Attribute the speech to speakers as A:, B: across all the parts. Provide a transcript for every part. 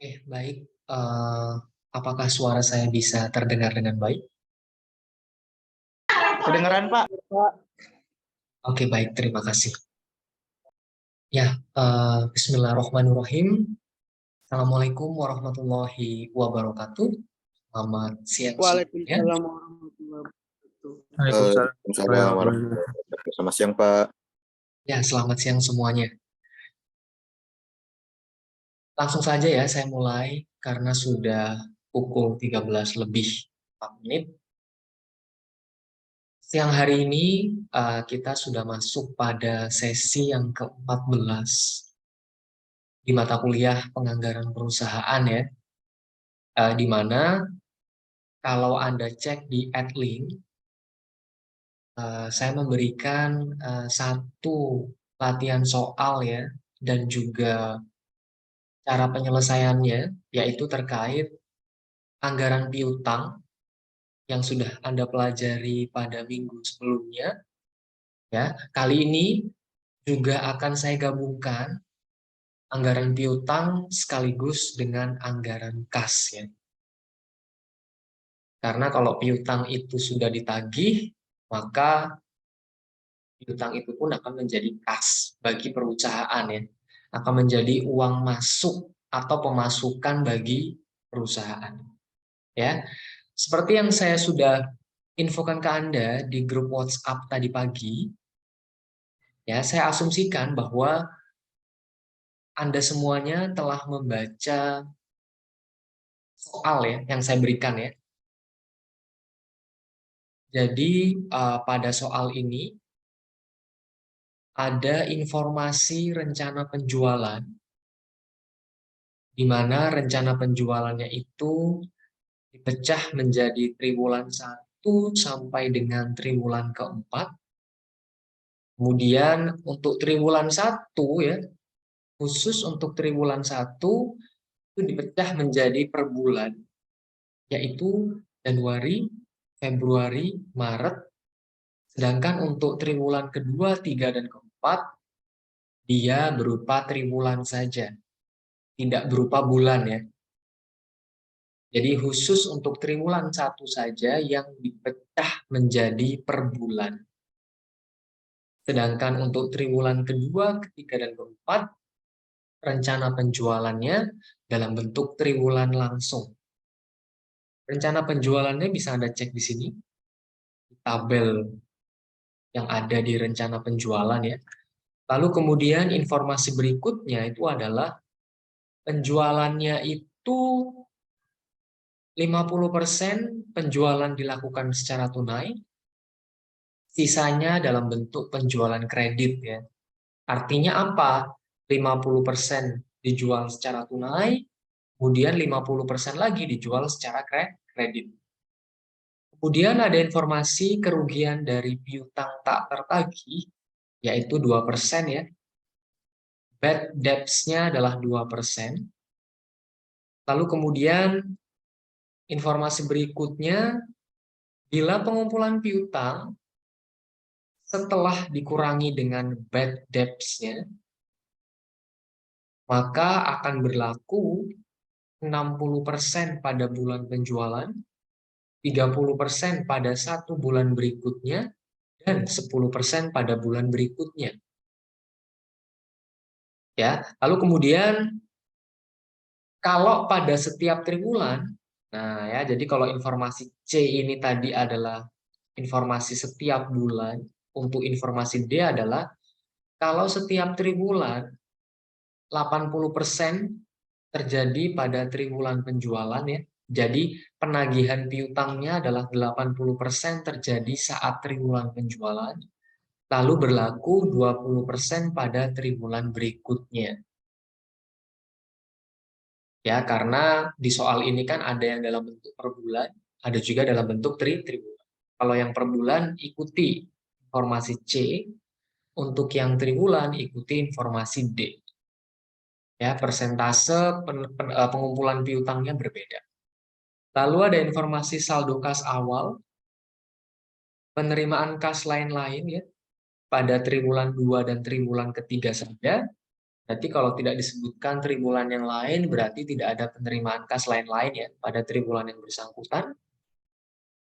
A: Baik. Apakah suara saya bisa terdengar dengan baik?
B: Kedengeran, Pak?
A: Oke, baik. Terima kasih. Ya, Bismillahirrahmanirrahim. Assalamualaikum warahmatullahi wabarakatuh. Selamat siang semuanya.
C: Waalaikumsalam warahmatullahi wabarakatuh.
B: Waalaikumsalam warahmatullahi wabarakatuh. Selamat siang, Pak.
A: Ya, selamat siang semuanya. Langsung saja ya, saya mulai karena sudah pukul 13 lebih 4 menit. Siang hari ini kita sudah masuk pada sesi yang ke-14 di mata kuliah penganggaran perusahaan ya, di mana kalau Anda cek di Adlink, saya memberikan satu latihan soal ya, dan juga cara penyelesaiannya, yaitu terkait anggaran piutang yang sudah Anda pelajari pada minggu sebelumnya. Ya, kali ini juga akan saya gabungkan anggaran piutang sekaligus dengan anggaran kas ya. Karena kalau piutang itu sudah ditagih, maka piutang itu pun akan menjadi kas bagi perusahaan ya. Akan menjadi uang masuk atau pemasukan bagi perusahaan. Ya. Seperti yang saya sudah infokan ke Anda di grup WhatsApp tadi pagi, ya, saya asumsikan bahwa Anda semuanya telah membaca soal ya yang saya berikan ya. Jadi pada soal ini ada informasi rencana penjualan, di mana rencana penjualannya itu dipecah menjadi triwulan 1 sampai dengan triwulan keempat. Kemudian untuk triwulan 1 ya, khusus untuk triwulan 1 itu dipecah menjadi per bulan, yaitu Januari, Februari, Maret. Sedangkan untuk triwulan kedua, 3, dan keempat, dia berupa triwulan saja, tidak berupa bulan ya. Jadi khusus untuk triwulan 1 saja yang dipecah menjadi per bulan. Sedangkan untuk triwulan kedua, ketiga, dan keempat, rencana penjualannya dalam bentuk triwulan langsung. Rencana penjualannya bisa Anda cek di sini, di tabel yang ada di rencana penjualan ya. Lalu kemudian informasi berikutnya itu adalah penjualannya itu 50% penjualan dilakukan secara tunai, sisanya dalam bentuk penjualan kredit ya. Artinya apa? 50% dijual secara tunai, kemudian 50% lagi dijual secara kredit. Kemudian ada informasi kerugian dari piutang tak tertagih, yaitu 2% ya. Bad debts-nya adalah 2%. Lalu kemudian informasi berikutnya, bila pengumpulan piutang setelah dikurangi dengan bad debts-nya, maka akan berlaku 60% pada bulan penjualan, 30% pada 1 bulan berikutnya, dan 10% pada bulan berikutnya. Ya, lalu kemudian kalau pada setiap triwulan, nah ya, jadi kalau informasi C ini tadi adalah informasi setiap bulan, untuk informasi D adalah kalau setiap triwulan 80% terjadi pada triwulan penjualan ya. Jadi penagihan piutangnya adalah 80% terjadi saat triwulan penjualan, lalu berlaku 20% pada triwulan berikutnya. Ya, karena di soal ini kan ada yang dalam bentuk per bulan, ada juga dalam bentuk triwulan. Kalau yang per bulan ikuti informasi C, untuk yang triwulan ikuti informasi D. Ya, persentase pengumpulan piutangnya berbeda. Lalu ada informasi saldo kas awal, penerimaan kas lain-lain ya, pada triwulan 2 dan triwulan ketiga saja, Berarti kalau tidak disebutkan triwulan yang lain, berarti tidak ada penerimaan kas lain-lain ya pada triwulan yang bersangkutan.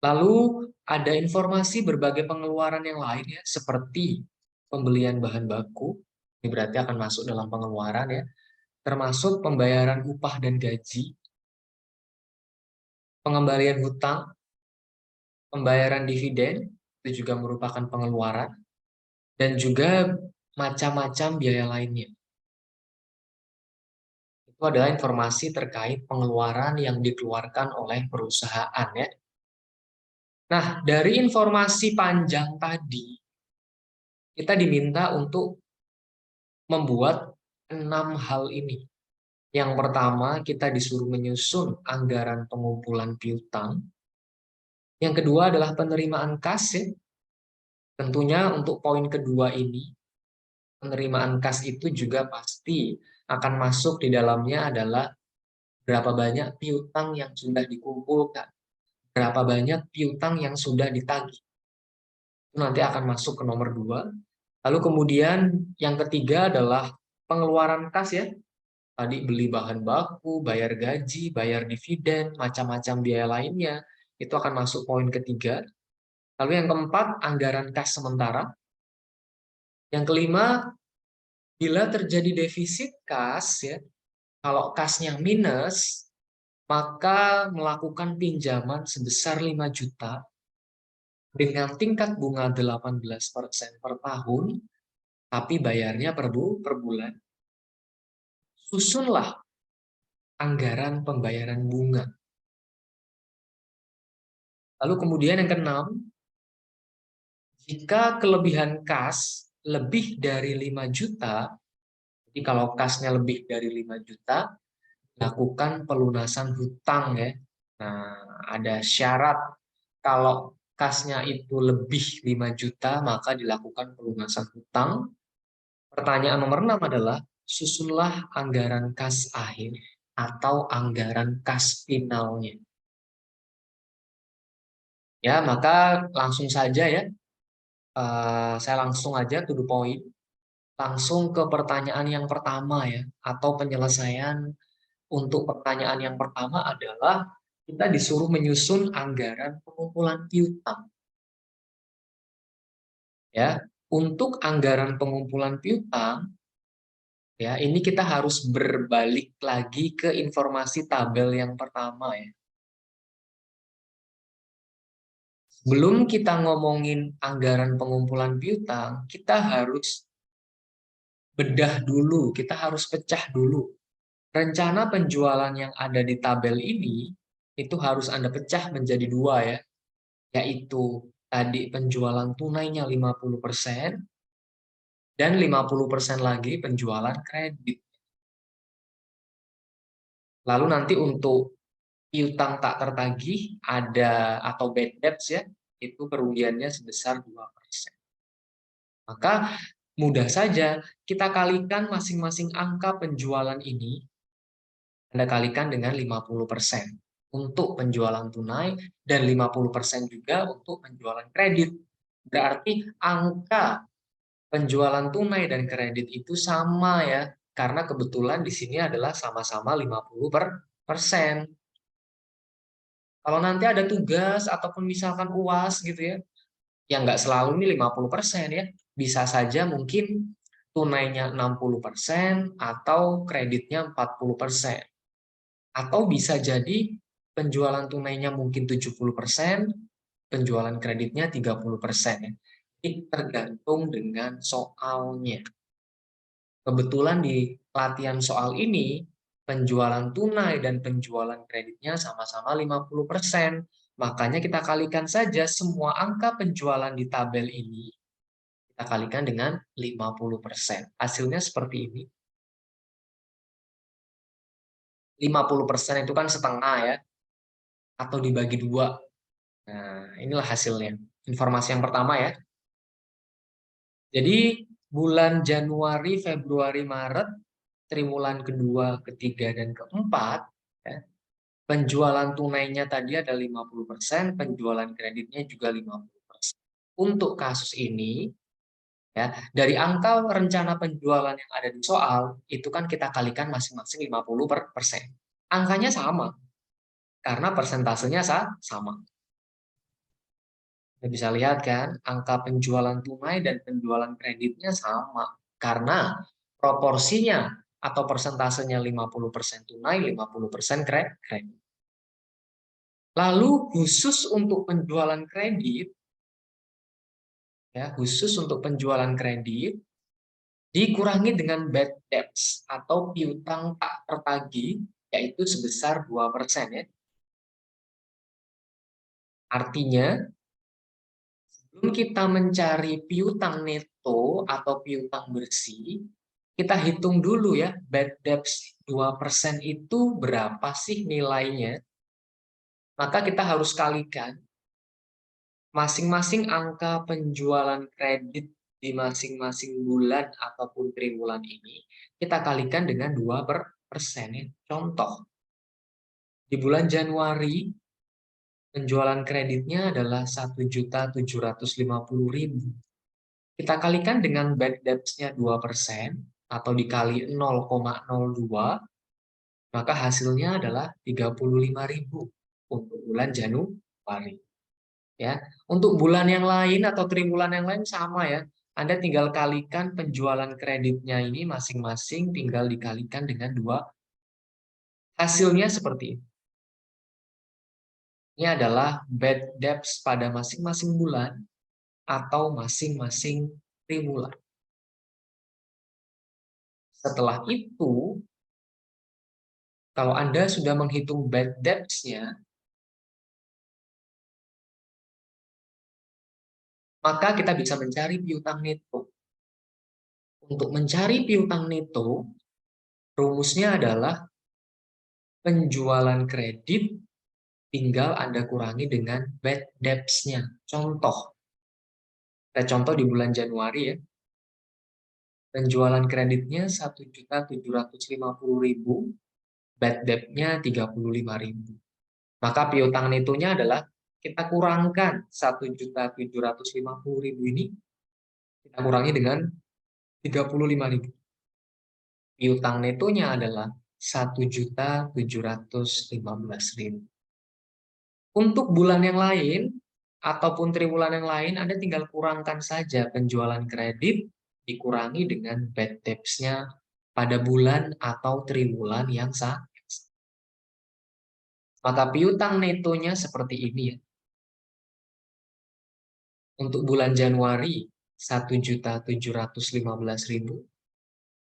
A: Lalu ada informasi berbagai pengeluaran yang lain ya, seperti pembelian bahan baku, ini berarti akan masuk dalam pengeluaran ya, termasuk pembayaran upah dan gaji, pengembalian hutang, pembayaran dividen, itu juga merupakan pengeluaran, dan juga macam-macam biaya lainnya. Itu adalah informasi terkait pengeluaran yang dikeluarkan oleh perusahaan ya. Nah, dari informasi panjang tadi, kita diminta untuk membuat 6 hal ini. Yang pertama, kita disuruh menyusun anggaran pengumpulan piutang. Yang kedua adalah penerimaan kas ya. Tentunya untuk poin kedua ini, penerimaan kas itu juga pasti akan masuk di dalamnya adalah berapa banyak piutang yang sudah dikumpulkan, berapa banyak piutang yang sudah ditagih. Itu nanti akan masuk ke nomor 2. Lalu kemudian yang ketiga adalah pengeluaran kas ya. Tadi beli bahan baku, bayar gaji, bayar dividen, macam-macam biaya lainnya. Itu akan masuk poin ketiga. Lalu yang keempat, anggaran kas sementara. Yang kelima, bila terjadi defisit kas, ya, kalau kasnya minus, maka melakukan pinjaman sebesar 5 juta dengan tingkat bunga 18% per tahun, tapi bayarnya per bulan. Susunlah anggaran pembayaran bunga. Lalu kemudian yang keenam, jika kelebihan kas lebih dari 5 juta, jadi kalau kasnya lebih dari 5 juta, lakukan pelunasan hutang ya. Nah, ada syarat kalau kasnya itu lebih 5 juta, maka dilakukan pelunasan hutang. Pertanyaan nomor 6 adalah, susunlah anggaran kas akhir atau anggaran kas finalnya. Ya, maka langsung saja ya, saya langsung aja to the point, langsung ke pertanyaan yang pertama ya, atau penyelesaian untuk pertanyaan yang pertama adalah kita disuruh menyusun anggaran pengumpulan piutang. Ya, untuk anggaran pengumpulan piutang, ya ini kita harus berbalik lagi ke informasi tabel yang pertama ya. Sebelum kita ngomongin anggaran pengumpulan piutang, kita harus bedah dulu, kita harus pecah dulu. Rencana penjualan yang ada di tabel ini, itu harus Anda pecah menjadi 2 ya, yaitu tadi penjualan tunainya 50%, dan 50% lagi penjualan kredit. Lalu nanti untuk piutang tak tertagih, ada atau bad debts ya, itu kerugiannya sebesar 2%. Maka mudah saja kita kalikan masing-masing angka penjualan ini, Anda kalikan dengan 50% untuk penjualan tunai dan 50% juga untuk penjualan kredit. Berarti angka penjualan tunai dan kredit itu sama ya, karena kebetulan di sini adalah sama-sama 50%. Kalau nanti ada tugas ataupun misalkan UAS gitu ya, yang nggak selalu ini 50% ya, bisa saja mungkin tunainya 60% atau kreditnya 40%. Atau bisa jadi penjualan tunainya mungkin 70%, penjualan kreditnya 30% ya. Ini tergantung dengan soalnya. Kebetulan di latihan soal ini, penjualan tunai dan penjualan kreditnya sama-sama 50%. Makanya kita kalikan saja semua angka penjualan di tabel ini, kita kalikan dengan 50%. Hasilnya seperti ini. 50% itu kan setengah ya, atau dibagi 2. Nah, inilah hasilnya. Informasi yang pertama ya. Jadi, bulan Januari, Februari, Maret, triwulan kedua, ketiga, dan keempat, ya, penjualan tunainya tadi ada 50%, penjualan kreditnya juga 50%. Untuk kasus ini, Ya, dari angka rencana penjualan yang ada di soal, itu kan kita kalikan masing-masing 50%. Angkanya sama, karena persentasenya sama. Kita bisa lihat kan, angka penjualan tunai dan penjualan kreditnya sama. Karena proporsinya atau persentasenya 50% tunai, 50% kredit. Lalu khusus untuk penjualan kredit, ya, khusus untuk penjualan kredit, dikurangi dengan bad debts atau piutang tak tertagih, yaitu sebesar 2%. Ya. Artinya, sebelum kita mencari piutang neto atau piutang bersih, kita hitung dulu ya, bad debts 2% itu berapa sih nilainya? Maka kita harus kalikan masing-masing angka penjualan kredit di masing-masing bulan ataupun triwulan ini, kita kalikan dengan 2%. Contoh, di bulan Januari, penjualan kreditnya adalah 1.750.000. Kita kalikan dengan bad debts-nya 2% atau dikali 0,02, maka hasilnya adalah 35.000 untuk bulan Januari. Ya, untuk bulan yang lain atau triwulan yang lain sama ya. Anda tinggal kalikan penjualan kreditnya ini masing-masing tinggal dikalikan dengan 2. Hasilnya seperti ini. Ini adalah bad debts pada masing-masing bulan atau masing-masing triwulan. Setelah itu, kalau Anda sudah menghitung bad debts-nya, maka kita bisa mencari piutang neto. Untuk mencari piutang neto, rumusnya adalah penjualan kredit tinggal Anda kurangi dengan bad debts-nya. Contoh, kita contoh di bulan Januari ya, penjualan kreditnya 1.750.000, bad debt-nya 35.000. Maka piutang netonya adalah kita kurangkan 1.750.000 ini, kita kurangi dengan 35.000. Piutang netonya adalah 1.715.000. Untuk bulan yang lain ataupun triwulan yang lain, Anda tinggal kurangkan saja penjualan kredit dikurangi dengan bad debts-nya pada bulan atau triwulan yang sama. Maka piutang netonya seperti ini ya. Untuk bulan Januari 1.715.000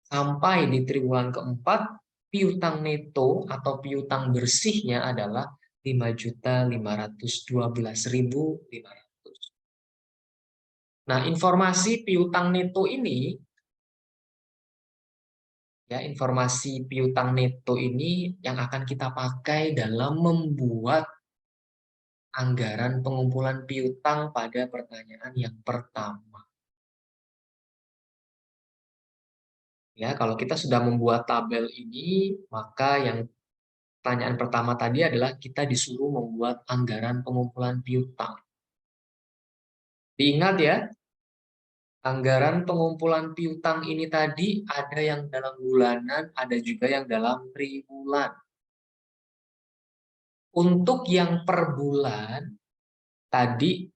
A: sampai di triwulan keempat piutang neto atau piutang bersihnya adalah 5.512.500. Nah, informasi piutang neto ini, ya, informasi piutang neto ini yang akan kita pakai dalam membuat anggaran pengumpulan piutang pada pertanyaan yang pertama. Ya, kalau kita sudah membuat tabel ini, maka yang pertanyaan pertama tadi adalah kita disuruh membuat anggaran pengumpulan piutang. Diingat ya, anggaran pengumpulan piutang ini tadi ada yang dalam bulanan, ada juga yang dalam triwulan. Untuk yang per bulan, tadi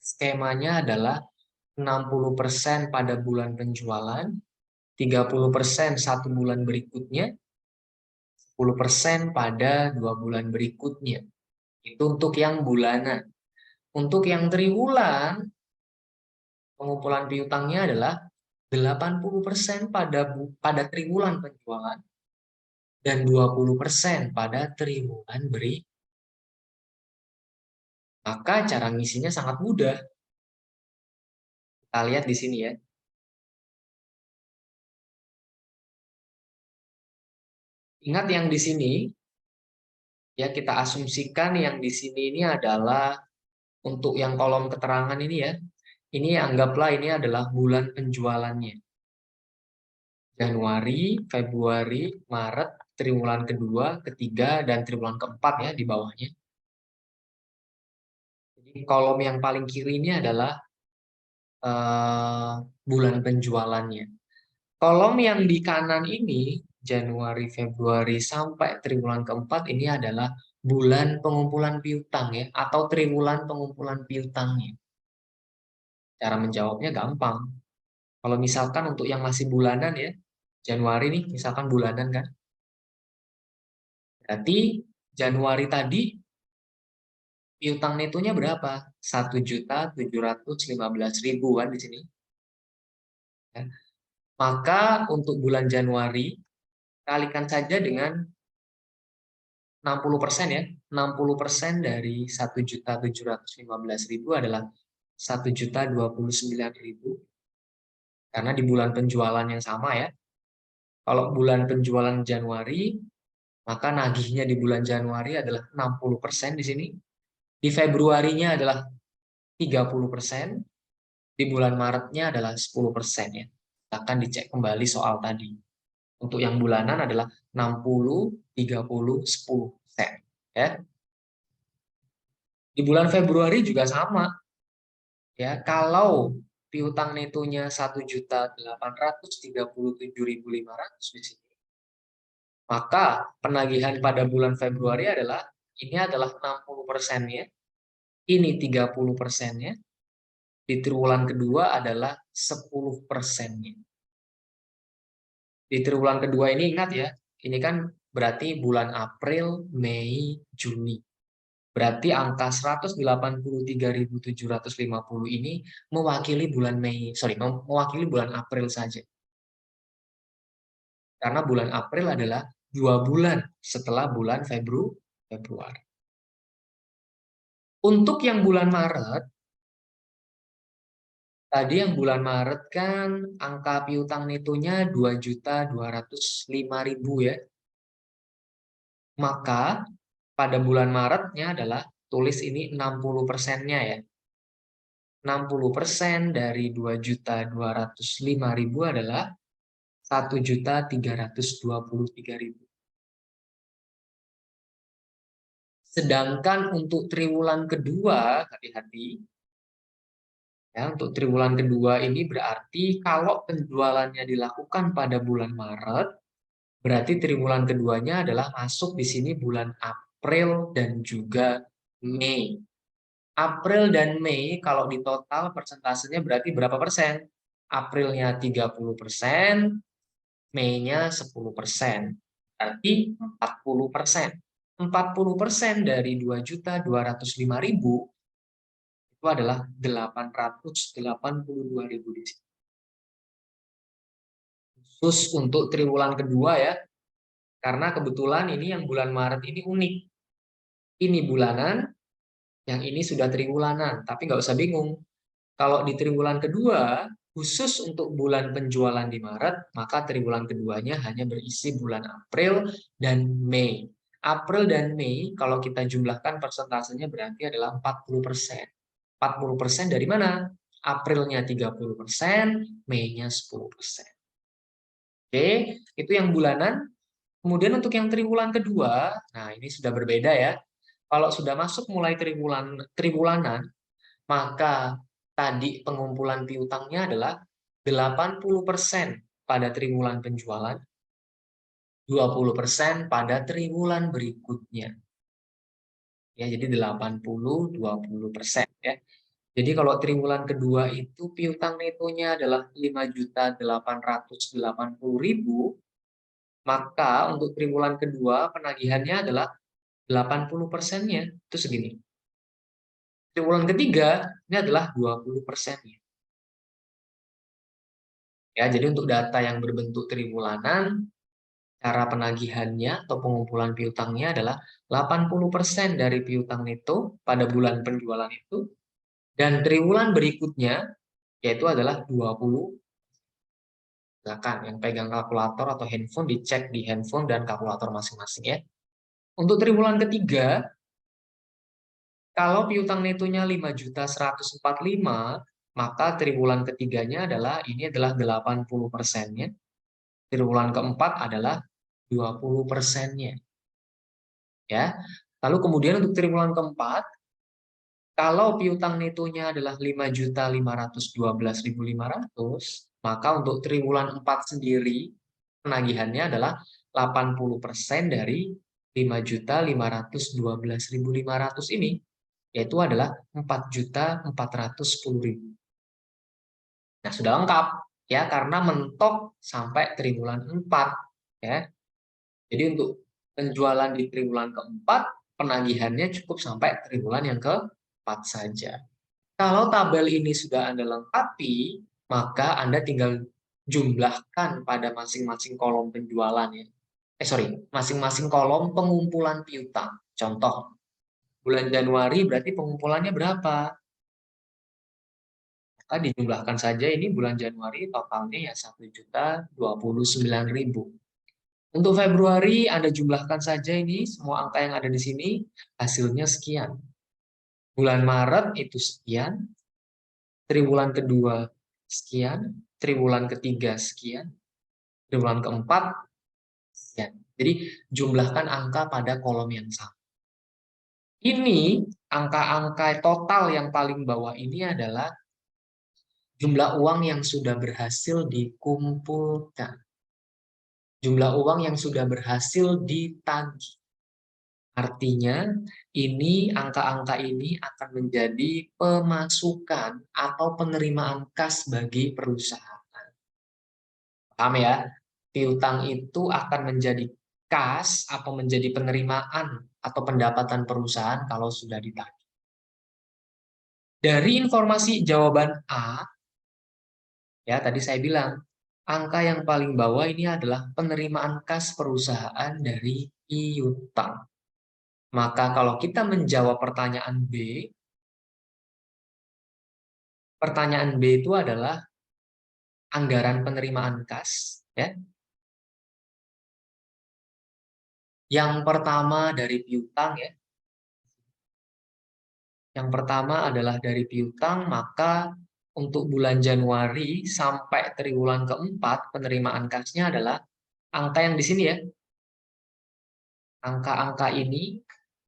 A: skemanya adalah 60% pada bulan penjualan, 30% 1 bulan berikutnya, 10% pada 2 bulan berikutnya. Itu untuk yang bulanan. Untuk yang triwulan, pengumpulan piutangnya adalah 80% pada triwulan penjualan dan 20% pada triwulan berikutnya. Maka cara ngisinya sangat mudah. Kita lihat di sini ya. Ingat yang di sini, ya kita asumsikan yang di sini ini adalah untuk yang kolom keterangan ini ya. Ini anggaplah ini adalah bulan penjualannya. Januari, Februari, Maret, triwulan kedua, ketiga, dan triwulan keempat ya di bawahnya. Jadi kolom yang paling kiri ini adalah bulan penjualannya. Kolom yang di kanan ini, Januari, Februari, sampai triwulan keempat ini adalah bulan pengumpulan piutang ya, atau triwulan pengumpulan piutangnya. Cara menjawabnya gampang. Kalau misalkan untuk yang masih bulanan ya, Januari nih, misalkan bulanan kan. Berarti Januari tadi piutang netonya berapa? 1.715.000 kan di sini. Ya. Maka untuk bulan Januari kalikan saja dengan 60% ya. 60% dari 1.715.000 adalah 1.029.000. Karena di bulan penjualan yang sama ya. Kalau bulan penjualan Januari, maka nagihnya di bulan Januari adalah 60% di sini. Di Februarinya adalah 30%, di bulan Maretnya adalah 10% ya. Akan dicek kembali soal tadi. Untuk yang bulanan adalah 60, 30, 10%. Ya. Di bulan Februari juga sama. Ya, kalau piutang netonya 1.837.500 di sini, maka penagihan pada bulan Februari adalah ini adalah 60%-nya, ini 30%-nya, di triwulan kedua adalah 10%-nya. Di triwulan kedua ini ingat ya, ini kan berarti bulan April, Mei, Juni. Berarti angka 183.750 ini mewakili bulan mewakili bulan April saja. Karena bulan April adalah 2 bulan setelah bulan Februari. Untuk yang bulan Maret, tadi yang bulan Maret kan angka piutang netonya 2.205.000 ya. Maka pada bulan Maretnya adalah tulis ini 60%-nya ya. 60% dari 2.205.000 adalah 1.323.000. Sedangkan untuk triwulan kedua, hati-hati. Ya, untuk triwulan kedua ini berarti kalau penjualannya dilakukan pada bulan Maret, berarti triwulan keduanya adalah masuk di sini bulan April dan juga Mei. April dan Mei kalau di total persentasenya berarti berapa persen? Aprilnya 30%, Mei-nya 10%. Berarti 40%. 40% dari 2.205.000 itu adalah 882.000 di sini. Khusus untuk triwulan kedua ya. Karena kebetulan ini yang bulan Maret ini unik. Ini bulanan, yang ini sudah triwulanan. Tapi nggak usah bingung. Kalau di triwulan kedua, khusus untuk bulan penjualan di Maret, maka triwulan keduanya hanya berisi bulan April dan Mei. April dan Mei, kalau kita jumlahkan persentasenya berarti adalah 40%. 40% dari mana? Aprilnya 30%, Mei-nya 10%. Oke, itu yang bulanan. Kemudian untuk yang triwulan kedua, nah ini sudah berbeda ya. Kalau sudah masuk mulai triwulanan, maka tadi pengumpulan piutangnya adalah 80% pada triwulan penjualan, 20% pada triwulan berikutnya. Ya, jadi 80-20% ya. Jadi kalau triwulan kedua itu piutang netonya adalah 5.880.000, maka untuk triwulan kedua penagihannya adalah 80%-nya, itu segini. Triwulan ketiga ini adalah 20%-nya. Ya, jadi untuk data yang berbentuk triwulanan, cara penagihannya atau pengumpulan piutangnya adalah 80% dari piutang neto pada bulan penjualan itu, dan triwulan berikutnya yaitu adalah 20. Silakan yang pegang kalkulator atau handphone dicek di handphone dan kalkulator masing-masing ya. Untuk triwulan ketiga, kalau piutang netonya 5.145.000, maka triwulan ketiganya adalah ini adalah 80%-nya. Triwulan keempat adalah 20%-nya. Ya. Lalu kemudian untuk triwulan keempat, Kalau piutang netonya adalah 5.512.500, maka untuk triwulan 4 sendiri penagihannya adalah 80% dari 5.512.500 ini, yaitu adalah 4.410.000. Nah, sudah lengkap ya, karena mentok sampai triwulan 4 ya. Jadi untuk penjualan di triwulan keempat, penagihannya cukup sampai triwulan yang keempat saja. Kalau tabel ini sudah Anda lengkapi, maka Anda tinggal jumlahkan pada masing-masing kolom penjualan ya. Masing-masing kolom pengumpulan piutang. Contoh, bulan Januari berarti pengumpulannya berapa? Maka dijumlahkan saja, ini bulan Januari totalnya ya 1.029.000. Untuk Februari Anda jumlahkan saja ini semua angka yang ada di sini, hasilnya sekian. Bulan Maret itu sekian, triwulan kedua sekian, triwulan ketiga sekian, triwulan keempat sekian. Jadi jumlahkan angka pada kolom yang sama. Ini angka-angka total yang paling bawah ini adalah jumlah uang yang sudah berhasil dikumpulkan. Jumlah uang yang sudah berhasil ditagih. Artinya, ini angka-angka ini akan menjadi pemasukan atau penerimaan kas bagi perusahaan. Paham ya? Piutang itu akan menjadi kas atau menjadi penerimaan atau pendapatan perusahaan kalau sudah ditagih. Dari informasi jawaban A, ya tadi saya bilang, angka yang paling bawah ini adalah penerimaan kas perusahaan dari piutang. Maka kalau kita menjawab pertanyaan B itu adalah anggaran penerimaan kas. Ya. Yang pertama dari piutang ya. Yang pertama adalah dari piutang, maka untuk bulan Januari sampai triwulan keempat penerimaan kasnya adalah angka yang di sini ya. Angka-angka ini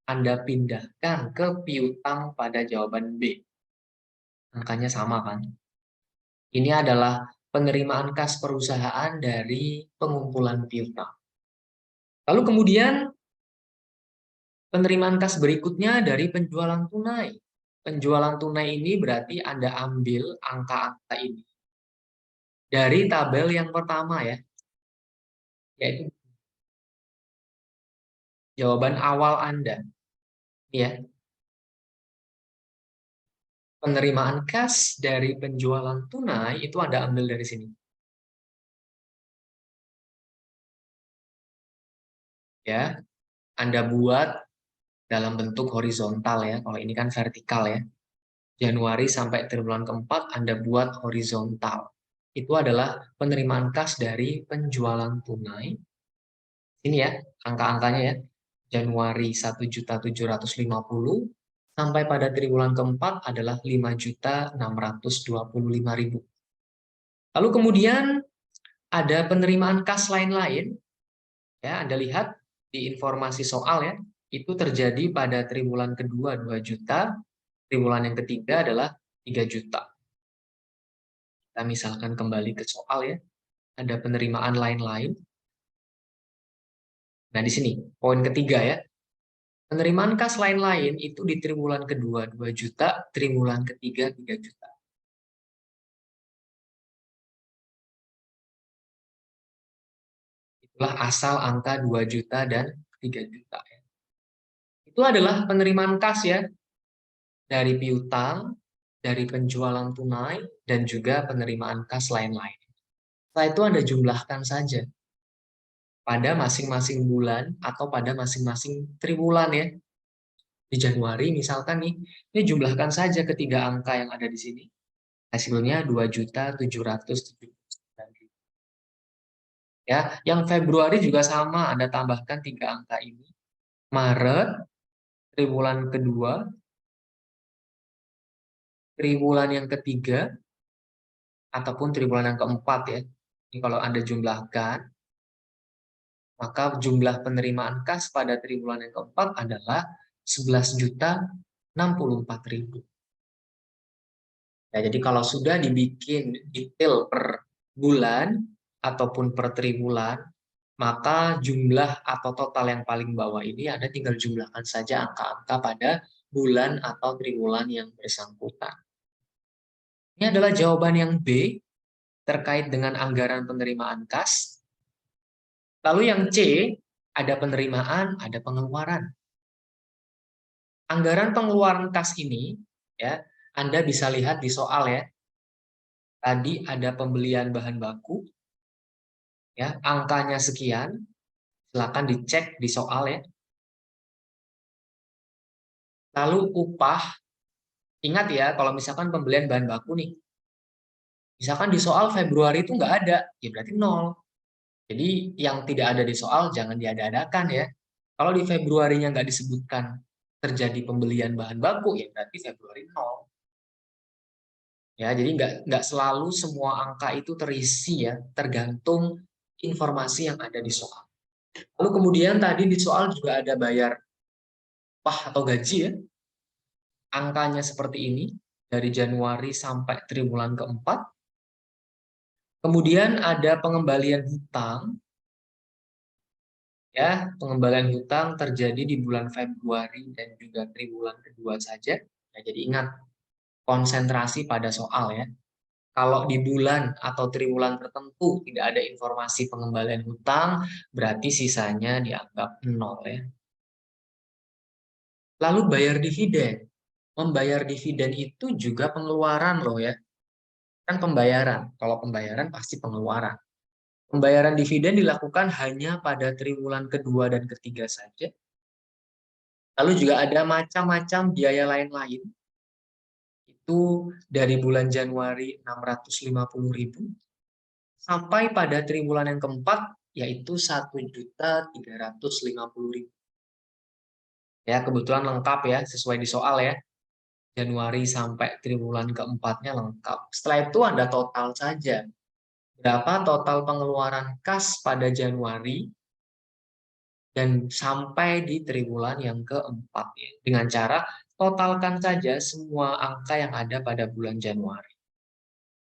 A: Anda pindahkan ke piutang pada jawaban B. Angkanya sama kan? Ini adalah penerimaan kas perusahaan dari pengumpulan piutang. Lalu kemudian penerimaan kas berikutnya dari penjualan tunai. Penjualan tunai ini berarti Anda ambil angka-angka ini dari tabel yang pertama ya, yaitu jawaban awal Anda. Ya. Penerimaan kas dari penjualan tunai itu Anda ambil dari sini. Ya, Anda buat dalam bentuk horizontal ya. Kalau ini kan vertikal ya. Januari sampai triwulan keempat Anda buat horizontal. Itu adalah penerimaan kas dari penjualan tunai. Ini ya, angka-angkanya ya. Januari 1.750.000 sampai pada triwulan keempat adalah 5.625.000. Lalu kemudian ada penerimaan kas lain-lain. Ya, Anda lihat di informasi soal ya, itu terjadi pada triwulan kedua 2 juta, triwulan yang ketiga adalah 3 juta. Kita misalkan kembali ke soal ya, ada penerimaan lain-lain. Nah, di sini poin ketiga ya. Penerimaan kas lain-lain itu di triwulan kedua 2 juta, triwulan ketiga 3 juta. Itulah asal angka 2 juta dan 3 juta ya. Itu adalah penerimaan kas ya, dari piutang, dari penjualan tunai, dan juga penerimaan kas lain-lain. Setelah itu Anda jumlahkan saja pada masing-masing bulan atau pada masing-masing triwulan ya. Di Januari misalkan nih, ini jumlahkan saja ketiga angka yang ada di sini. Hasilnya 2.779.000. Ya, yang Februari juga sama, Anda tambahkan 3 angka ini. Maret, triwulan kedua, triwulan yang ketiga, ataupun triwulan yang keempat ya. Ini kalau Anda jumlahkan, maka jumlah penerimaan kas pada triwulan yang keempat adalah 11.000.000 64.000. Ya, jadi kalau sudah dibikin detail per bulan ataupun per triwulan, maka jumlah atau total yang paling bawah ini Anda tinggal jumlahkan saja angka-angka pada bulan atau triwulan yang bersangkutan. Ini adalah jawaban yang B terkait dengan anggaran penerimaan kas. Lalu yang C, ada penerimaan, ada pengeluaran. Anggaran pengeluaran kas ini, ya, Anda bisa lihat di soal ya. Tadi ada pembelian bahan baku, ya, angkanya sekian. Silakan dicek di soal ya. Lalu upah, ingat ya, kalau misalkan pembelian bahan baku nih, misalkan di soal Februari itu nggak ada, ya berarti 0. Jadi yang tidak ada di soal jangan diada-adakan ya. Kalau di Februarinya nggak disebutkan terjadi pembelian bahan baku, ya berarti Februari 0. Ya, jadi nggak selalu semua angka itu terisi ya, tergantung informasi yang ada di soal. Lalu kemudian tadi di soal juga ada bayar upah atau gaji ya. Angkanya seperti ini, dari Januari sampai triwulan keempat. Kemudian ada pengembalian hutang. Ya, pengembalian hutang terjadi di bulan Februari dan juga triwulan kedua saja. Ya, jadi ingat, konsentrasi pada soal ya. Kalau di bulan atau triwulan tertentu tidak ada informasi pengembalian hutang, berarti sisanya dianggap 0 ya. Lalu bayar dividen. Membayar dividen itu juga pengeluaran loh ya. Kan pembayaran. Kalau pembayaran pasti pengeluaran. Pembayaran dividen dilakukan hanya pada triwulan kedua dan ketiga saja. Lalu juga ada macam-macam biaya lain-lain. Itu dari bulan Januari 650.000 sampai pada triwulan yang keempat yaitu 1.350.000. Ya, kebetulan lengkap ya, sesuai di soal ya. Januari sampai triwulan keempatnya lengkap. Setelah itu Anda total saja. Berapa total pengeluaran kas pada Januari dan sampai di triwulan yang keempat ya. Dengan cara totalkan saja semua angka yang ada pada bulan Januari.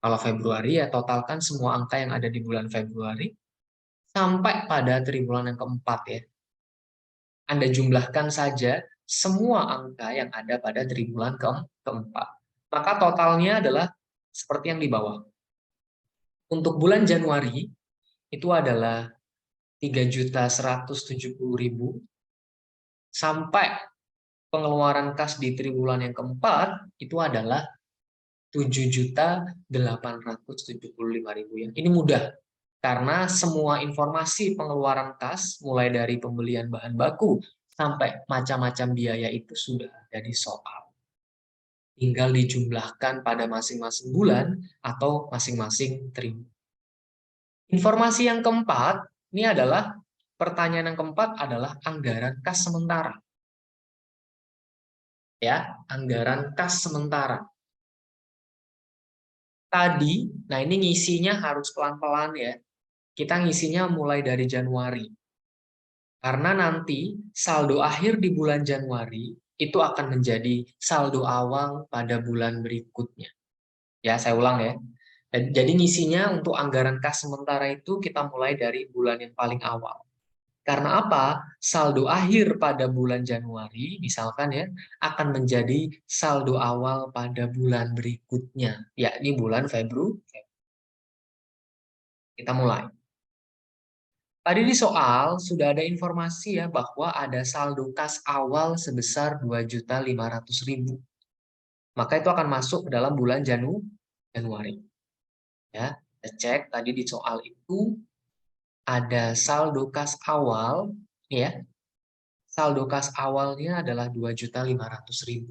A: Kalau Februari ya totalkan semua angka yang ada di bulan Februari sampai pada triwulan yang keempat ya. Anda jumlahkan saja semua angka yang ada pada triwulan keempat. Maka totalnya adalah seperti yang di bawah. Untuk bulan Januari itu adalah 3.170.000 sampai pengeluaran kas di triwulan yang keempat itu adalah 7.875.000 ya. Ini mudah karena semua informasi pengeluaran kas mulai dari pembelian bahan baku sampai macam-macam biaya itu sudah ada di soal. Tinggal dijumlahkan pada masing-masing bulan atau masing-masing triwulan. Informasi yang keempat, ini adalah pertanyaan yang keempat adalah anggaran kas sementara. Ya, anggaran kas sementara. Tadi, nah ini ngisinya harus pelan-pelan ya. Kita ngisinya mulai dari Januari. Karena nanti saldo akhir di bulan Januari itu akan menjadi saldo awal pada bulan berikutnya. Ya, saya ulang ya. Jadi ngisinya untuk anggaran kas sementara itu kita mulai dari bulan yang paling awal. Karena apa? Saldo akhir pada bulan Januari, misalkan ya, akan menjadi saldo awal pada bulan berikutnya, yakni bulan Februari. Kita mulai. Tadi di soal sudah ada informasi ya bahwa ada saldo kas awal sebesar 2.500.000. Maka itu akan masuk ke dalam bulan Januari. Ya, kita cek tadi di soal itu ada saldo kas awal, ya. Saldo kas awalnya adalah 2.500.000.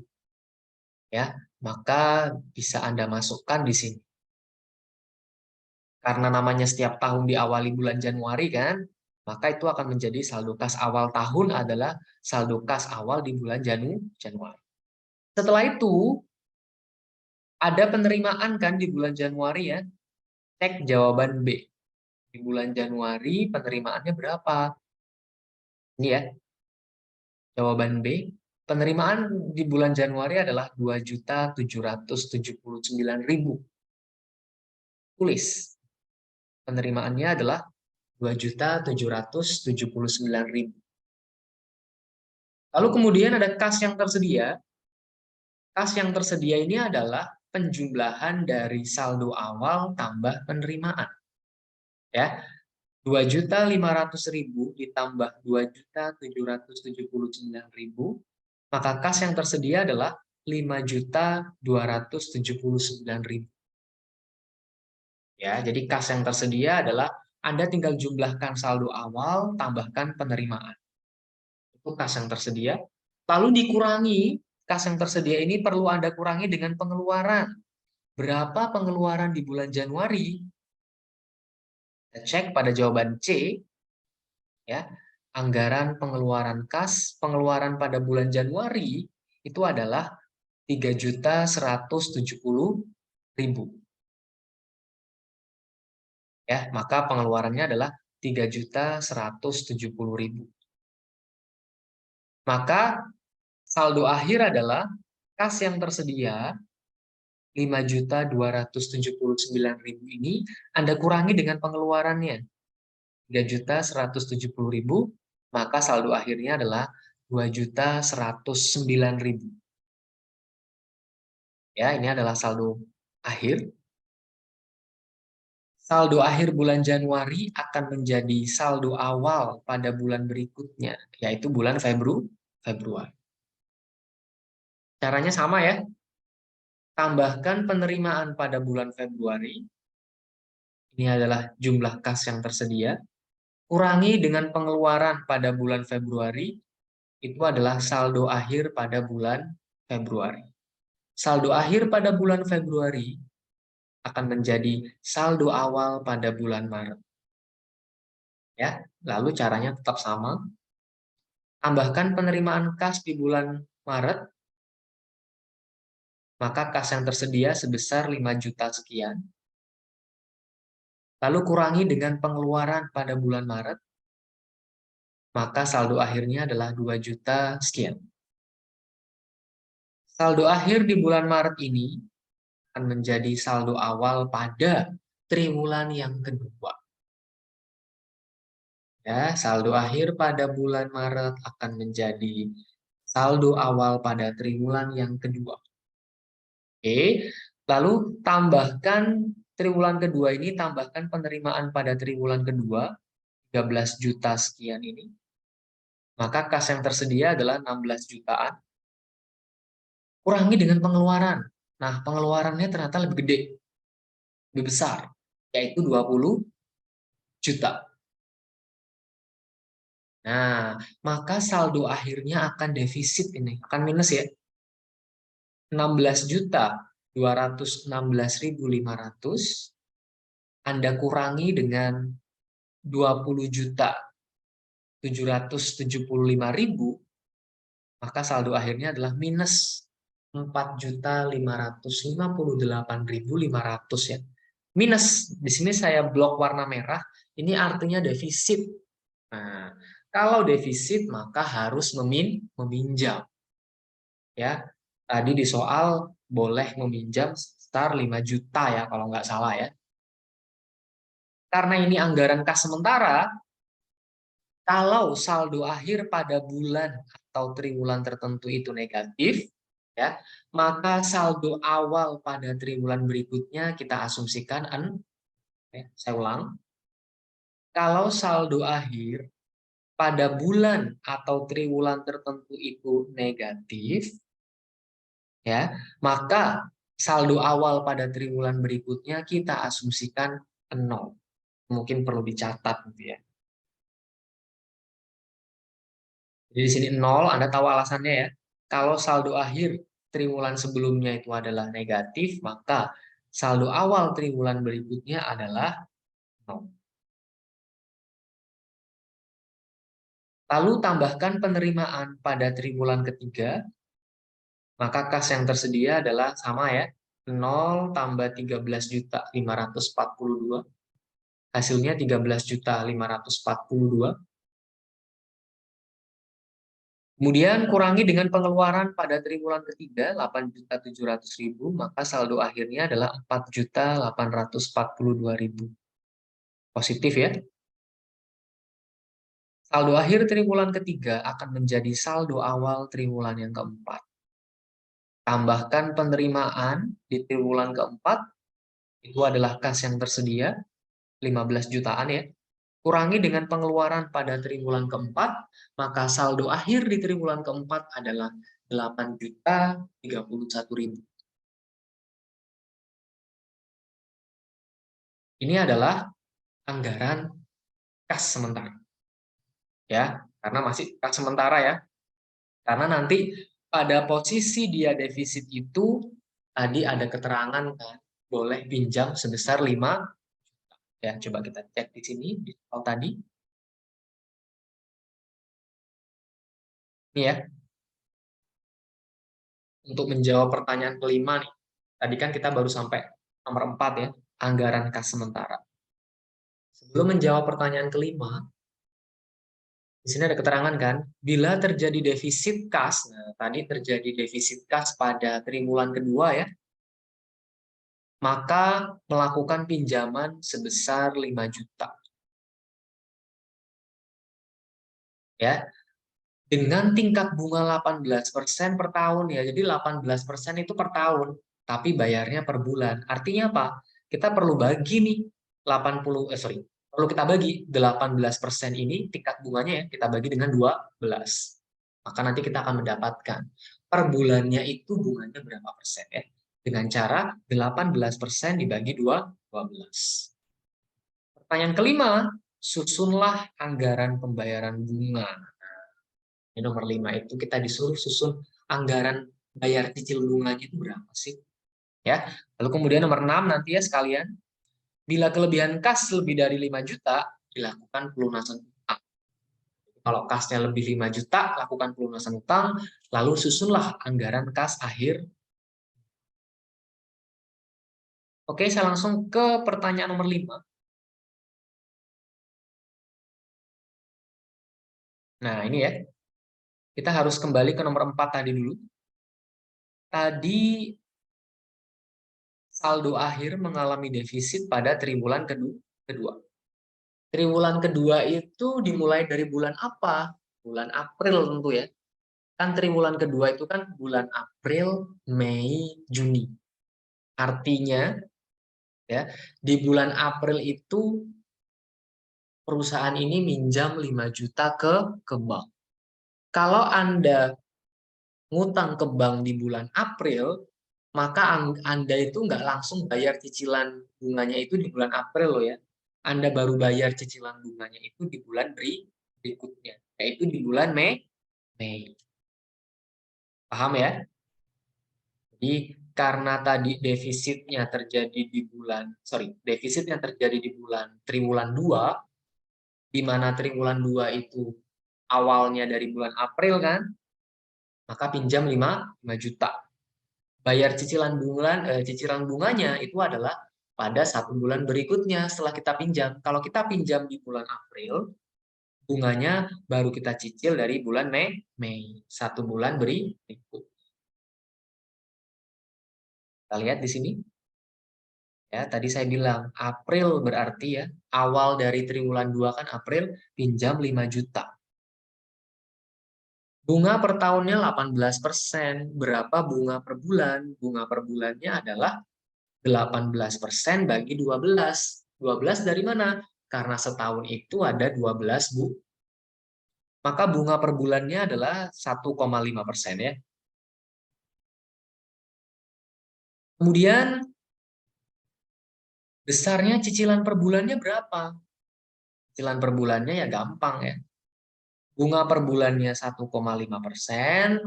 A: Ya, maka bisa Anda masukkan di sini. Karena namanya setiap tahun diawali bulan Januari kan, maka itu akan menjadi saldo kas awal tahun adalah saldo kas awal di bulan Januari. Setelah itu ada penerimaan kan di bulan Januari ya. Cek jawaban B. Di bulan Januari penerimaannya berapa? Ini ya. Jawaban B Penerimaan di bulan Januari adalah 2.779.000. Tulis. Penerimaannya adalah 2.779.000. Lalu kemudian ada kas yang tersedia. Kas yang tersedia ini adalah penjumlahan dari saldo awal tambah penerimaan. Ya, 2.500.000 ditambah 2.779.000, maka kas yang tersedia adalah 5.279.000. Ya, jadi kas yang tersedia adalah Anda tinggal jumlahkan saldo awal tambahkan penerimaan. Itu kas yang tersedia. Lalu dikurangi, kas yang tersedia ini perlu Anda kurangi dengan pengeluaran. Berapa pengeluaran di bulan Januari? Kita cek pada jawaban C. Ya, anggaran pengeluaran kas, pengeluaran pada bulan Januari itu adalah 3.170.000. Ya, maka pengeluarannya adalah 3.170.000. Maka saldo akhir adalah kas yang tersedia 5.279.000 ini Anda kurangi dengan pengeluarannya 3.170.000, maka saldo akhirnya adalah 2.109.000. Ya, ini adalah saldo akhir. Saldo akhir bulan Januari akan menjadi saldo awal pada bulan berikutnya, yaitu bulan Februari. Caranya sama ya. Tambahkan penerimaan pada bulan Februari. Ini adalah jumlah kas yang tersedia. Kurangi dengan pengeluaran pada bulan Februari. Itu adalah saldo akhir pada bulan Februari. Saldo akhir pada bulan Februari akan menjadi saldo awal pada bulan Maret. Ya, lalu caranya tetap sama. Tambahkan penerimaan kas di bulan Maret, maka kas yang tersedia sebesar 5 juta sekian. Lalu kurangi dengan pengeluaran pada bulan Maret, maka saldo akhirnya adalah 2 juta sekian. Saldo akhir di bulan Maret ini akan menjadi saldo awal pada triwulan yang kedua. Ya, saldo akhir pada bulan Maret akan menjadi saldo awal pada triwulan yang kedua. Oke, lalu tambahkan triwulan kedua ini, tambahkan penerimaan pada triwulan kedua, 13 juta sekian ini. Maka kas yang tersedia adalah 16 jutaan. Kurangi dengan pengeluaran. Nah, pengeluarannya ternyata lebih gede, lebih besar, yaitu 20 juta. Nah, maka saldo akhirnya akan defisit ini, akan minus ya. 16.216.500 Anda kurangi dengan 20.775.000, maka saldo akhirnya adalah minus 4.558.500 ya. Minus, di sini saya blok warna merah, ini artinya defisit. Nah, kalau defisit maka harus meminjam. Ya, tadi di soal boleh meminjam sekitar 5 juta ya kalau nggak salah ya. Karena ini anggaran kas sementara, kalau saldo akhir pada bulan atau triwulan tertentu itu negatif, ya, maka saldo awal pada triwulan berikutnya kita asumsikan ya, saya ulang. Kalau saldo akhir pada bulan atau triwulan tertentu itu negatif, ya, maka saldo awal pada triwulan berikutnya kita asumsikan 0. Mungkin perlu dicatat gitu ya. Jadi di sini 0, Anda tahu alasannya ya. Kalau saldo akhir triwulan sebelumnya itu adalah negatif, maka saldo awal triwulan berikutnya adalah 0. Lalu tambahkan penerimaan pada triwulan ketiga, maka kas yang tersedia adalah sama ya, 0 tambah 13.542, hasilnya 13.542. Kemudian kurangi dengan pengeluaran pada triwulan ketiga 8.700.000, maka saldo akhirnya adalah 4.842.000. Positif ya. Saldo akhir triwulan ketiga akan menjadi saldo awal triwulan yang keempat. Tambahkan penerimaan di triwulan keempat, itu adalah kas yang tersedia, 15 jutaan ya. Kurangi dengan pengeluaran pada triwulan keempat, maka saldo akhir di triwulan keempat adalah 8.031.000. Ini adalah anggaran kas sementara. Ya, karena masih kas sementara ya. Karena nanti pada posisi dia defisit itu tadi ada keterangan kan, boleh pinjam sebesar 5. Ya, coba kita cek di sini di soal tadi. Ini ya. Untuk menjawab pertanyaan kelima nih. Tadi kan kita baru sampai nomor 4 ya, anggaran kas sementara. Sebelum menjawab pertanyaan kelima, di sini ada keterangan kan, bila terjadi defisit kas, nah tadi terjadi defisit kas pada triwulan kedua ya, maka melakukan pinjaman sebesar 5 juta. Ya, dengan tingkat bunga 18% per tahun ya. Jadi 18% itu per tahun, tapi bayarnya per bulan. Artinya apa? Kita perlu bagi nih perlu kita bagi 18% ini tingkat bunganya ya, kita bagi dengan 12. Maka nanti kita akan mendapatkan per bulannya itu bunganya berapa persen ya. Dengan cara 18% dibagi 12. Pertanyaan kelima, susunlah anggaran pembayaran bunga. Ini nomor 5 itu kita disuruh susun anggaran bayar cicil bunganya itu berapa sih? Ya. Lalu kemudian nomor 6 nanti ya sekalian, bila kelebihan kas lebih dari 5 juta, dilakukan pelunasan utang. Kalau kasnya lebih 5 juta, lakukan pelunasan utang, lalu susunlah anggaran kas akhir. Oke, saya langsung ke pertanyaan nomor 5. Nah, ini ya. Kita harus kembali ke nomor 4 tadi dulu. Tadi saldo akhir mengalami defisit pada triwulan kedua. Triwulan kedua itu dimulai dari bulan apa? Bulan April tentu ya. Kan triwulan kedua itu kan bulan April, Mei, Juni. Artinya ya, di bulan April itu perusahaan ini minjam 5 juta ke bank. Kalau Anda ngutang ke bank di bulan April, maka Anda itu nggak langsung bayar cicilan bunganya itu di bulan April loh ya. Anda baru bayar cicilan bunganya itu di bulan berikutnya, yaitu di bulan Mei. Paham ya? Jadi karena tadi defisitnya terjadi di triwulan 2, di mana triwulan 2 itu awalnya dari bulan April kan, maka pinjam 5 juta. Bayar cicilan bunganya itu adalah pada 1 bulan berikutnya setelah kita pinjam. Kalau kita pinjam di bulan April, bunganya baru kita cicil dari bulan Mei 1 bulan berikut. Kita lihat di sini. Ya, tadi saya bilang April berarti ya, awal dari triwulan 2 kan April, pinjam 5 juta. Bunga per tahunnya 18%. Berapa bunga per bulan? Bunga per bulannya adalah 18% bagi 12. 12 dari mana? Karena setahun itu ada 12 maka bunga per bulannya adalah 1,5% ya. Kemudian besarnya cicilan per bulannya berapa? Cicilan per bulannya ya gampang ya. Bunga per bulannya 1,5%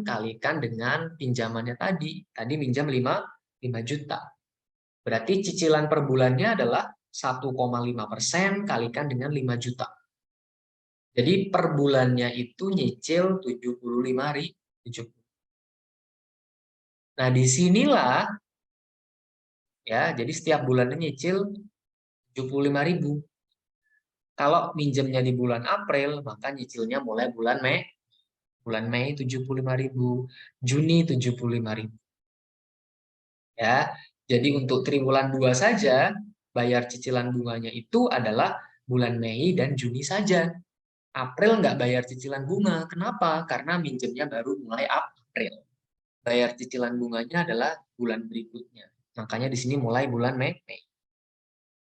A: kalikan dengan pinjamannya tadi. Tadi minjam 5 juta. Berarti cicilan per bulannya adalah 1,5% kalikan dengan 5 juta. Jadi per bulannya itu nyicil 75.000. Nah, disinilah ya, jadi setiap bulannya nyicil 75.000. Kalau minjemnya di bulan April, maka nyicilnya mulai bulan Bulan Mei 75.000, Juni 75.000. Ya. Jadi untuk triwulan 2 saja bayar cicilan bunganya itu adalah bulan Mei dan Juni saja. April nggak bayar cicilan bunga. Kenapa? Karena minjemnya baru mulai April. Bayar cicilan bunganya adalah bulan berikutnya. Makanya di sini mulai bulan Mei.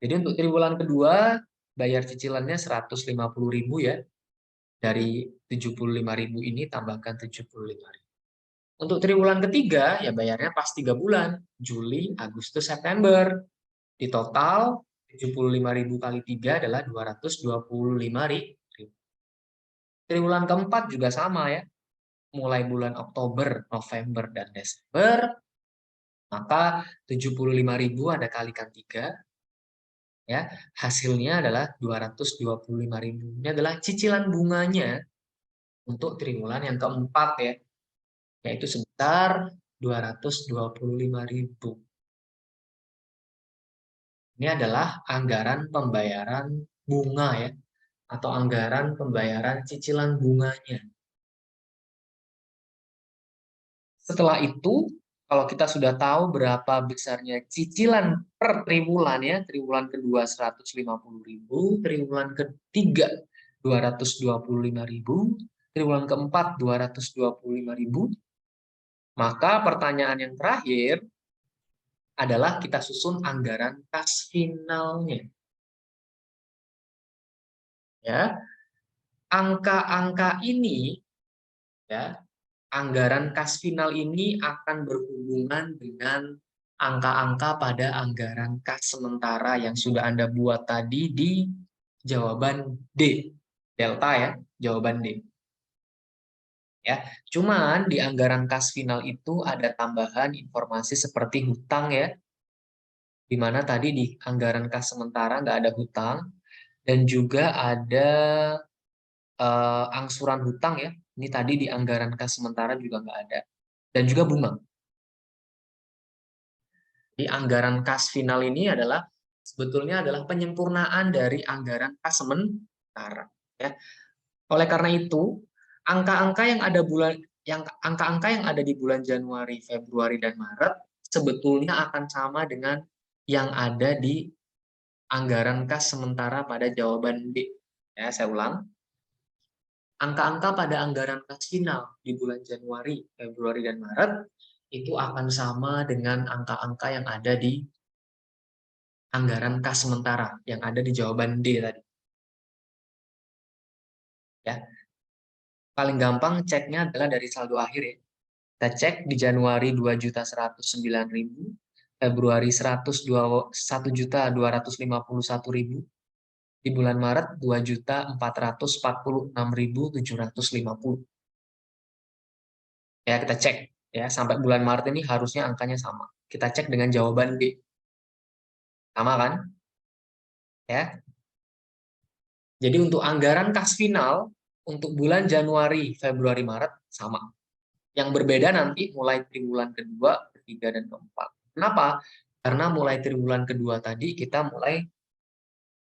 A: Jadi untuk triwulan kedua bayar cicilannya 150.000 ya. Dari 75.000 ini tambahkan 75.000. Untuk triwulan ketiga ya bayarnya pas 3 bulan, Juli, Agustus, September. Di total 75.000 kali 3 adalah 225.000. Triwulan keempat juga sama ya. Mulai bulan Oktober, November, dan Desember, maka 75.000 ada kalikan 3, ya, hasilnya adalah 225.000. Ini adalah cicilan bunganya untuk triwulan yang keempat ya, yaitu sebesar 225.000. Ini adalah anggaran pembayaran bunga ya, atau anggaran pembayaran cicilan bunganya. Setelah itu, kalau kita sudah tahu berapa besarnya cicilan per triwulan ya, triwulan kedua 150.000, triwulan ketiga 225.000, triwulan keempat 225.000, maka pertanyaan yang terakhir adalah kita susun anggaran kas finalnya. Ya, angka-angka ini ya, anggaran kas final ini akan berhubungan dengan angka-angka pada anggaran kas sementara yang sudah Anda buat tadi di jawaban D. Delta ya, jawaban D. Ya, cuman di anggaran kas final itu ada tambahan informasi seperti hutang ya. Di mana tadi di anggaran kas sementara nggak ada hutang, dan juga ada angsuran hutang ya. Ini tadi di anggaran kas sementara juga nggak ada. Dan juga bunga. Di anggaran kas final ini adalah sebetulnya adalah penyempurnaan dari anggaran kas sementara. Ya. Oleh karena itu, angka-angka yang ada di bulan Januari, Februari, dan Maret sebetulnya akan sama dengan yang ada di anggaran kas sementara pada jawaban B. Ya, saya ulang. Angka-angka pada anggaran kas final di bulan Januari, Februari, dan Maret itu akan sama dengan angka-angka yang ada di anggaran kas sementara yang ada di jawaban D tadi. Ya. Paling gampang ceknya adalah dari saldo akhir ya. Kita cek di Januari 2.109.000, Februari 101.251.000, di bulan Maret 2.446.750. Ya, kita cek ya, sampai bulan Maret ini harusnya angkanya sama. Kita cek dengan jawaban B. Sama kan? Ya. Jadi untuk anggaran kas final untuk bulan Januari, Februari, Maret sama. Yang berbeda nanti mulai triwulan kedua, ketiga, dan keempat. Kenapa? Karena mulai triwulan kedua tadi kita mulai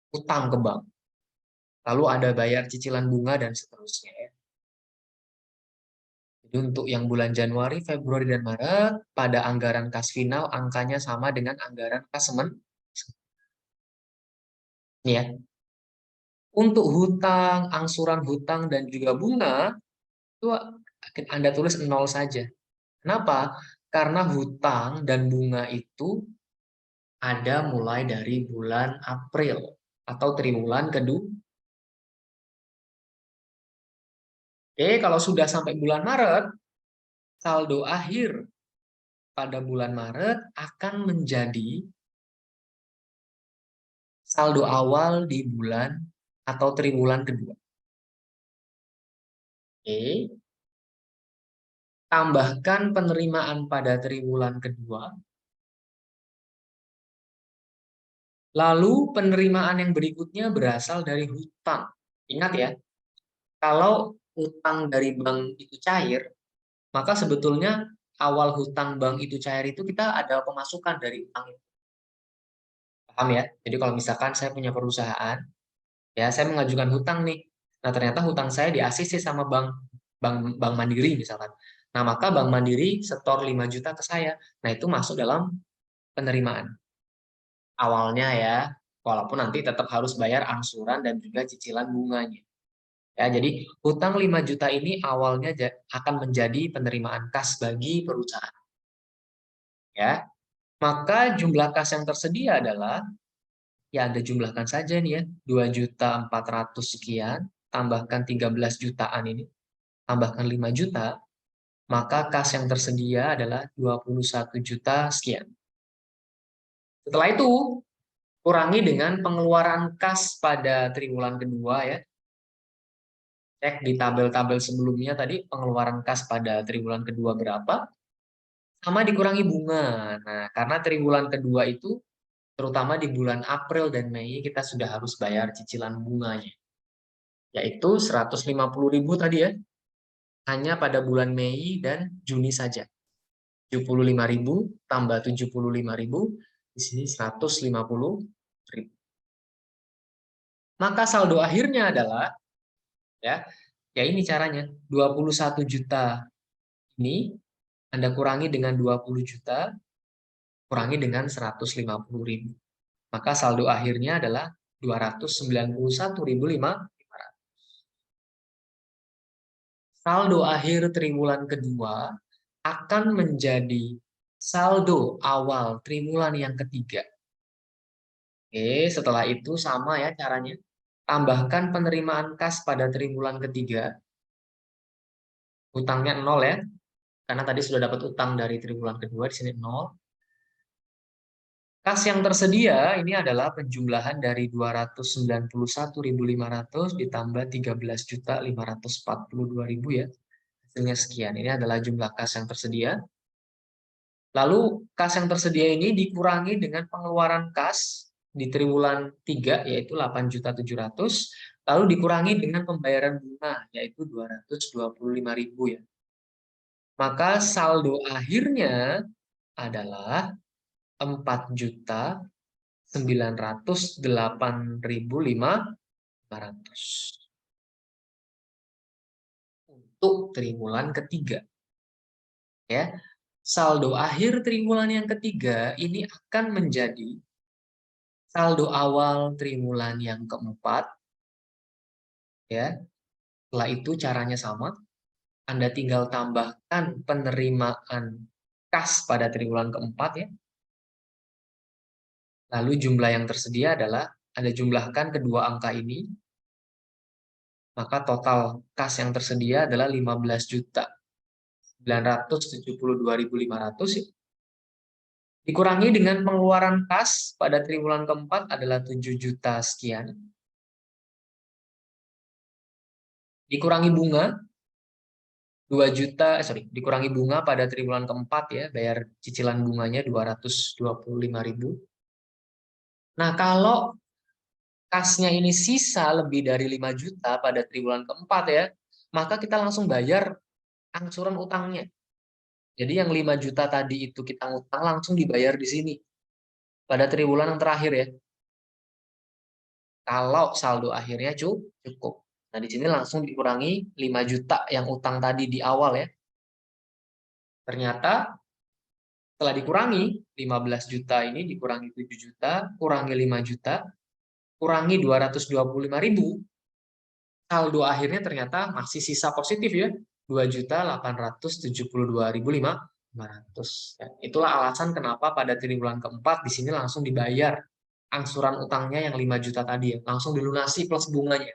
A: utang ke bank. Lalu ada bayar cicilan bunga dan seterusnya ya. Jadi untuk yang bulan Januari, Februari, dan Maret, pada anggaran kas final angkanya sama dengan anggaran kas sementara. Ini ya. Untuk hutang, angsuran hutang, dan juga bunga, itu Anda tulis 0 saja. Kenapa? Karena hutang dan bunga itu ada mulai dari bulan April atau triwulan kedua. Oke, kalau sudah sampai bulan Maret, saldo akhir pada bulan Maret akan menjadi saldo awal di bulan atau triwulan kedua. Oke. Tambahkan penerimaan pada triwulan kedua. Lalu penerimaan yang berikutnya berasal dari hutang. Ingat ya, kalau hutang dari bank itu cair, maka sebetulnya awal hutang bank itu cair itu kita ada pemasukan dari hutang itu. Paham ya? Jadi kalau misalkan saya punya perusahaan, ya saya mengajukan hutang nih. Nah ternyata hutang saya di ACC sama bank. Bank Mandiri misalkan. Nah, maka Bank Mandiri setor 5 juta ke saya. Nah, itu masuk dalam penerimaan. Awalnya ya, walaupun nanti tetap harus bayar angsuran dan juga cicilan bunganya. Ya, jadi hutang 5 juta ini awalnya akan menjadi penerimaan kas bagi perusahaan. Ya. Maka jumlah kas yang tersedia adalah ya Anda jumlahkan saja nih ya, 2.400.000 sekian, tambahkan 13 jutaan ini, tambahkan 5 juta, maka kas yang tersedia adalah 21 juta sekian. Setelah itu, kurangi dengan pengeluaran kas pada triwulan kedua ya. Cek di tabel-tabel sebelumnya tadi pengeluaran kas pada triwulan kedua berapa, sama dikurangi bunga. Nah, karena triwulan kedua itu, terutama di bulan April dan Mei, kita sudah harus bayar cicilan bunganya. Yaitu 150.000 tadi ya, hanya pada bulan Mei dan Juni saja. 75.000 tambah 75.000, di sini 150.000. Maka saldo akhirnya adalah, ya ini caranya, 21 juta ini Anda kurangi dengan 20 juta, kurangi dengan 150.000. Maka saldo akhirnya adalah 291.500. Saldo akhir triwulan kedua akan menjadi saldo awal triwulan yang ketiga. Oke, setelah itu sama ya caranya. Tambahkan penerimaan kas pada triwulan ketiga. Utangnya 0 ya. Karena tadi sudah dapat utang dari triwulan kedua, di sini 0. Kas yang tersedia ini adalah penjumlahan dari 291.500 ditambah 13.542.000 ya. Hasilnya sekian. Ini adalah jumlah kas yang tersedia. Lalu kas yang tersedia ini dikurangi dengan pengeluaran kas di triwulan 3 yaitu 8.700.000, lalu dikurangi dengan pembayaran bunga yaitu 225.000 ya. Maka saldo akhirnya adalah 4.908.500 untuk triwulan ketiga. Ya. Saldo akhir triwulan yang ketiga ini akan menjadi saldo awal triwulan yang keempat. Ya. Setelah itu caranya sama. Anda tinggal tambahkan penerimaan kas pada triwulan keempat ya. Lalu jumlah yang tersedia adalah Anda jumlahkan kedua angka ini. Maka total kas yang tersedia adalah 15.972.500 ya. Dikurangi dengan pengeluaran kas pada triwulan keempat adalah 7 juta sekian. Dikurangi bunga 2 juta, dikurangi bunga pada triwulan keempat ya, bayar cicilan bunganya 225.000. Nah, kalau kasnya ini sisa lebih dari 5 juta pada triwulan keempat ya, maka kita langsung bayar angsuran utangnya. Jadi yang 5 juta tadi itu kita ngutang langsung dibayar di sini pada triwulan yang terakhir ya. Kalau saldo akhirnya cukup. Nah, di sini langsung dikurangi 5 juta yang utang tadi di awal ya. Ternyata setelah dikurangi 15 juta ini dikurangi 7 juta, kurangi 5 juta, kurangi 225.000. Saldo akhirnya ternyata masih sisa positif ya. 2.872.500. Ya, itulah alasan kenapa pada triwulan keempat di sini langsung dibayar angsuran utangnya yang 5 juta tadi ya, langsung dilunasi plus bunganya.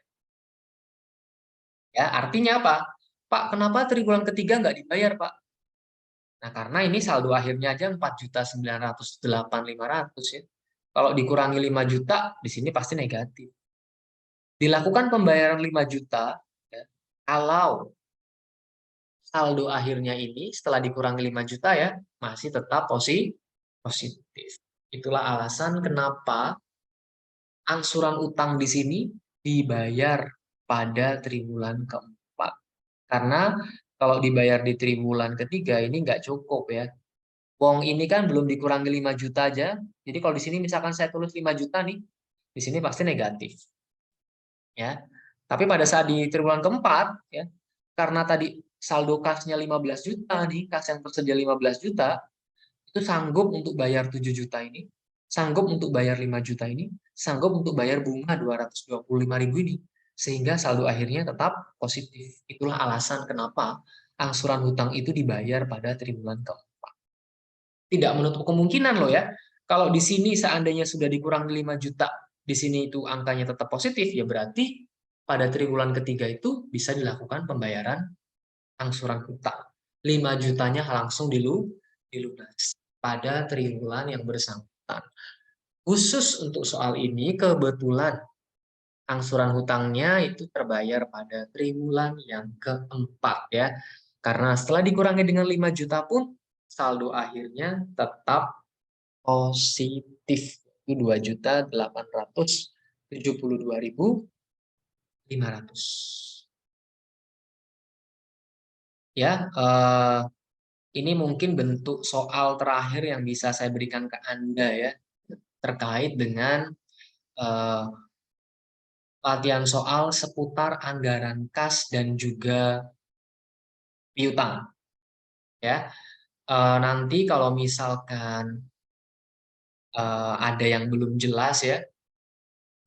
A: Ya, artinya apa? Pak, kenapa triwulan ketiga nggak dibayar, Pak? Nah, karena ini saldo akhirnya aja 4.908.500 ya. Kalau dikurangi 5 juta, di sini pasti negatif. Dilakukan pembayaran 5 juta, ya, kalau saldo akhirnya ini setelah dikurangi 5 juta ya, masih tetap positif. Itulah alasan kenapa angsuran utang di sini dibayar pada triwulan keempat. Karena kalau dibayar di triwulan ketiga ini nggak cukup ya. Wong ini kan belum dikurangi 5 juta aja. Jadi kalau di sini misalkan saya tulis 5 juta nih, di sini pasti negatif. Ya. Tapi pada saat di triwulan keempat ya, karena tadi saldo kasnya 15 juta nih, kas yang tersedia 15 juta, itu sanggup untuk bayar 7 juta ini, sanggup untuk bayar 5 juta ini, sanggup untuk bayar bunga 225.000 ini, sehingga saldo akhirnya tetap positif. Itulah alasan kenapa angsuran hutang itu dibayar pada triwulan keempat. Tidak menutup kemungkinan loh ya, kalau di sini seandainya sudah dikurangi 5 juta, di sini itu angkanya tetap positif, ya berarti pada triwulan ketiga itu bisa dilakukan pembayaran angsuran hutang. 5 jutanya langsung dilunasi pada triwulan yang bersangkutan. Khusus untuk soal ini, kebetulan angsuran hutangnya itu terbayar pada triwulan yang keempat ya. Karena setelah dikurangi dengan 5 juta pun, saldo akhirnya tetap positif. Itu 2.872.500. Ya, ini mungkin bentuk soal terakhir yang bisa saya berikan ke Anda ya, terkait dengan latihan soal seputar anggaran kas dan juga piutang. Ya, nanti kalau misalkan ada yang belum jelas ya,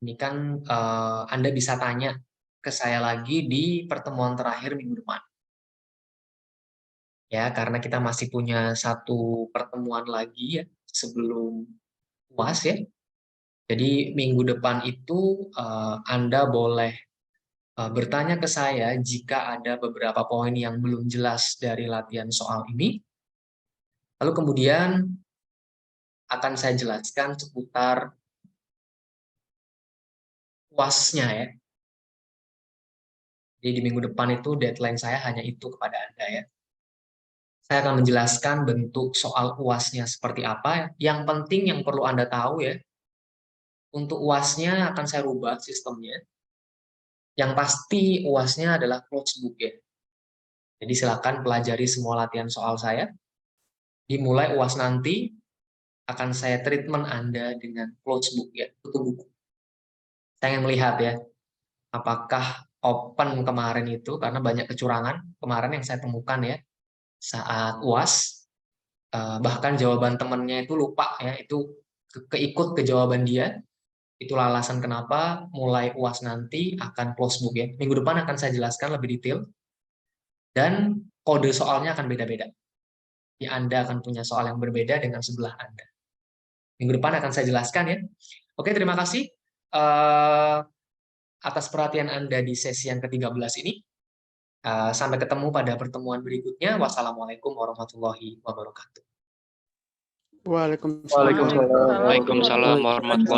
A: ini kan Anda bisa tanya ke saya lagi di pertemuan terakhir minggu depan. Ya, karena kita masih punya satu pertemuan lagi ya sebelum UAS ya. Jadi minggu depan itu Anda boleh bertanya ke saya jika ada beberapa poin yang belum jelas dari latihan soal ini. Lalu kemudian akan saya jelaskan seputar UAS-nya ya. Jadi di minggu depan itu deadline saya hanya itu kepada Anda ya. Saya akan menjelaskan bentuk soal UAS-nya seperti apa. Yang penting yang perlu Anda tahu ya, untuk UAS-nya akan saya rubah sistemnya. Yang pasti UAS-nya adalah closed book ya. Jadi silakan pelajari semua latihan soal saya. Dimulai UAS nanti akan saya treatment Anda dengan closed book ya, tutup buku. Saya ingin melihat ya, apakah open kemarin itu, karena banyak kecurangan kemarin yang saya temukan ya, saat UAS, bahkan jawaban temannya itu lupa ya, itu keikut ke jawaban dia. Itulah alasan kenapa mulai UAS nanti akan close book ya. Minggu depan akan saya jelaskan lebih detail, dan kode soalnya akan beda-beda. Ya, Anda akan punya soal yang berbeda dengan sebelah Anda. Minggu depan akan saya jelaskan ya. Oke, terima kasih atas perhatian Anda di sesi yang ke-13 ini. Sampai ketemu pada pertemuan berikutnya. Wassalamualaikum warahmatullahi wabarakatuh.
C: Waalaikumsalam.
B: Waalaikumsalam.
D: Waalaikumsalam warahmatullahi